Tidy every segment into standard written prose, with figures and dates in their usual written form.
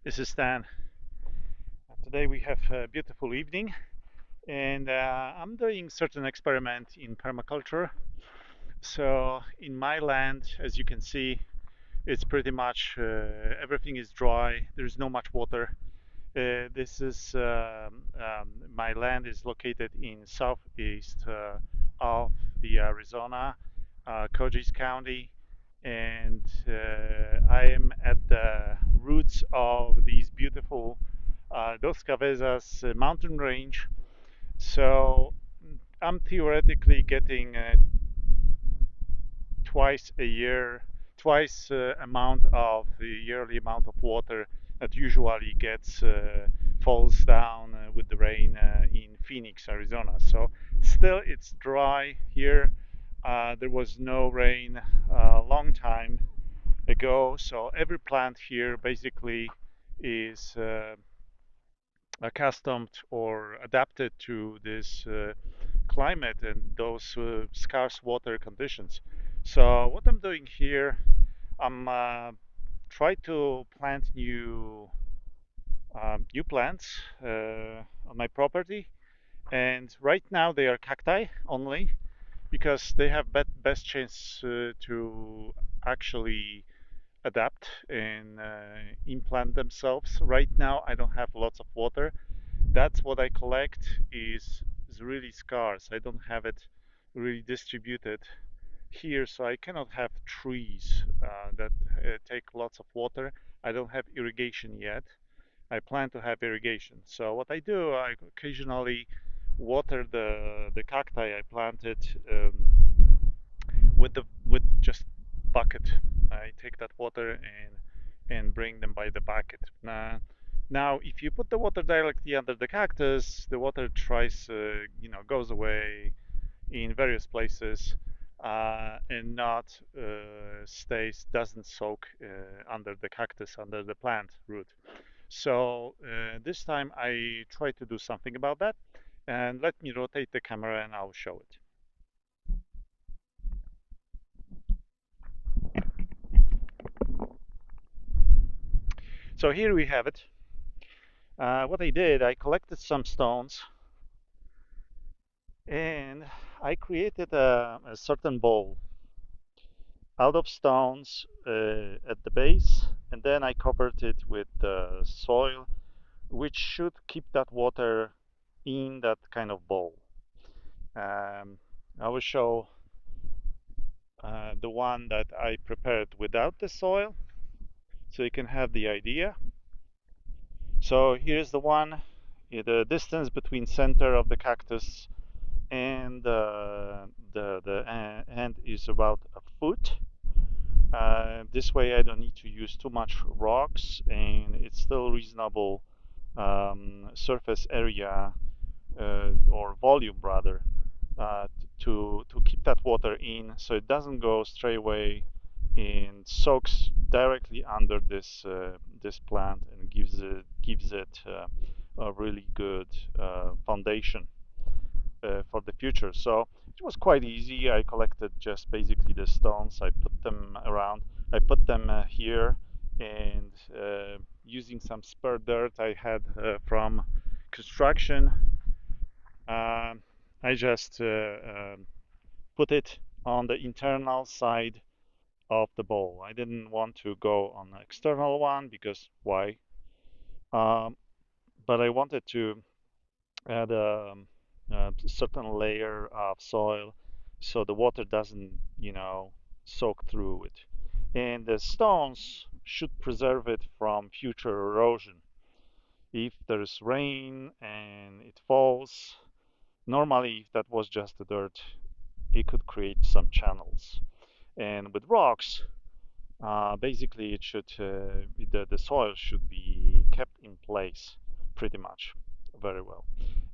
This is Stan. Today we have a beautiful evening, and I'm doing certain experiment in permaculture. So in my land, as you can see, it's pretty much everything is dry. There's no much water. This is my land is located in southeast of the Arizona, Cochise County, and I am at the roots of these beautiful Dos Cabezas mountain range. So I'm theoretically getting twice a year, twice amount of the yearly amount of water that usually gets falls down with the rain in Phoenix, Arizona. So still it's dry here. There was no rain a long time ago, so every plant here basically is accustomed or adapted to this climate and those scarce water conditions. So what I'm doing here, I'm try to plant new plants on my property, and right now they are cacti only because they have best chance to actually adapt and implant themselves. Right now I don't have lots of water. That's what I collect is really scarce. I don't have it really distributed here, so I cannot have trees that take lots of water. I don't have irrigation yet. I plan to have irrigation. So what I do, I occasionally water the cacti I planted with just bucket. I take that water and bring them by the bucket. Now, if you put the water directly under the cactus, the water tries, goes away in various places and not doesn't soak under the cactus, under the plant root. So this time I try to do something about that. And let me rotate the camera and I'll show it. So here we have it. What I did, I collected some stones and I created a certain bowl out of stones at the base, and then I covered it with soil, which should keep that water in that kind of bowl. Um, I will show the one that I prepared without the soil so you can have the idea. So here's the one. The distance between center of the cactus and the end is about a foot. This way I don't need to use too much rocks and it's still reasonable surface area or volume rather to keep that water in so it doesn't go straight away and soaks directly under this plant and gives it a really good foundation for the future. So it was quite easy. I collected just basically the stones. I put them around. I put them here, and using some spare dirt I had from construction, uh, I just put it on the internal side of the bowl. I didn't want to go on the external one because why? Um, but I wanted to add a certain layer of soil so the water doesn't, soak through it. And the stones should preserve it from future erosion. If there's rain and it falls, normally if that was just the dirt, it could create some channels. And with rocks, basically it should the soil should be kept in place pretty much very well.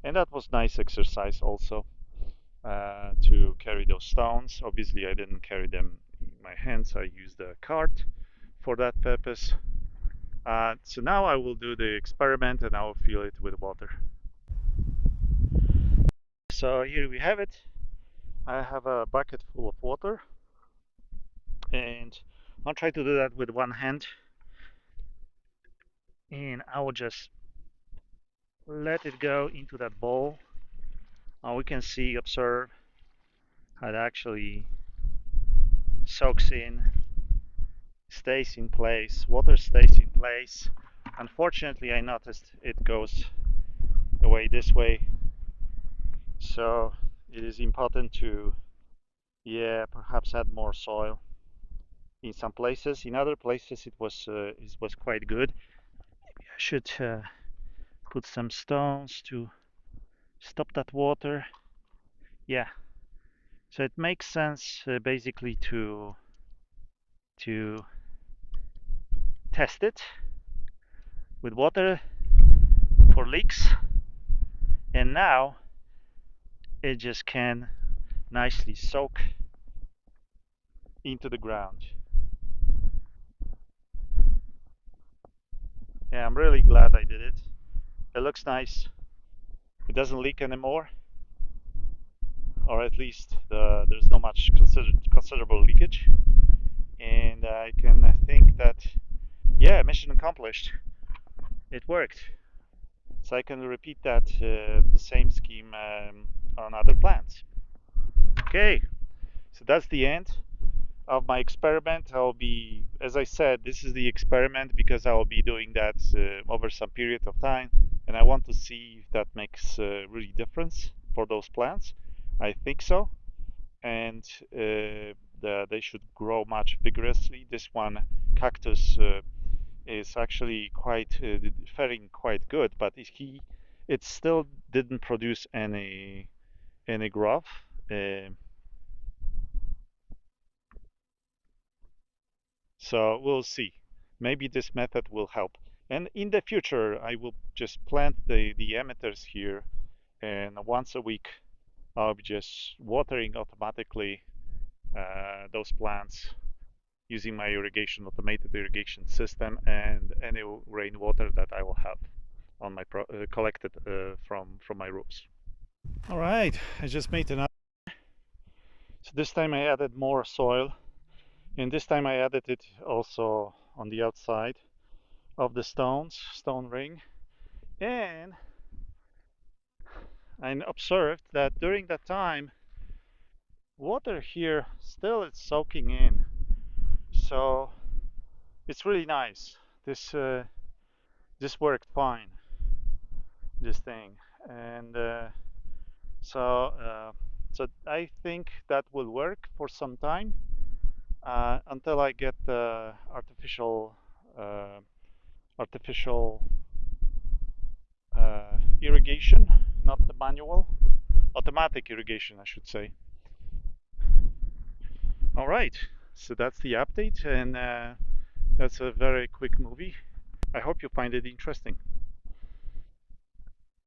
And that was nice exercise also to carry those stones. Obviously, I didn't carry them in my hands. I used a cart for that purpose. So now I will do the experiment and I will fill it with water. So here we have it. I have a bucket full of water and I'll try to do that with one hand. and I will just let it go into that bowl. We can see, observe how it actually soaks in, stays in place, water stays in place. Unfortunately, I noticed it goes away this way, so it is important to, yeah, perhaps add more soil in some places. In other places, it was quite good. Maybe I should put some stones to stop that water. Yeah, so it makes sense basically to test it with water for leaks, and now it just can nicely soak into the ground. Yeah, I'm really glad I did it. It looks nice. It doesn't leak anymore, or at least there's not much considerable leakage. And I can think that, yeah, mission accomplished. It worked. So I can repeat that the same scheme on other plants. Okay, so that's the end of my experiment. I'll be, as I said, this is the experiment because I will be doing that over some period of time, and I want to see if that makes really difference for those plants. I think so, and they should grow much vigorously. This one, cactus, is actually quite faring quite good, but it still didn't produce any growth. Uh, So we'll see. Maybe this method will help. And in the future, I will just plant the emitters here, and once a week, I'll be just watering automatically those plants using my automated irrigation system, and any rainwater that I will have on my collected from my roofs. All right, I just made another. So this time I added more soil, and this time I added it also on the outside of the stone ring, and I observed that during that time, water here still is soaking in. So it's really nice. This worked fine. This thing, and so I think that will work for some time until I get the uh, artificial irrigation, not the manual, automatic irrigation, I should say. All right, so that's the update, and that's a very quick movie. I hope you find it interesting.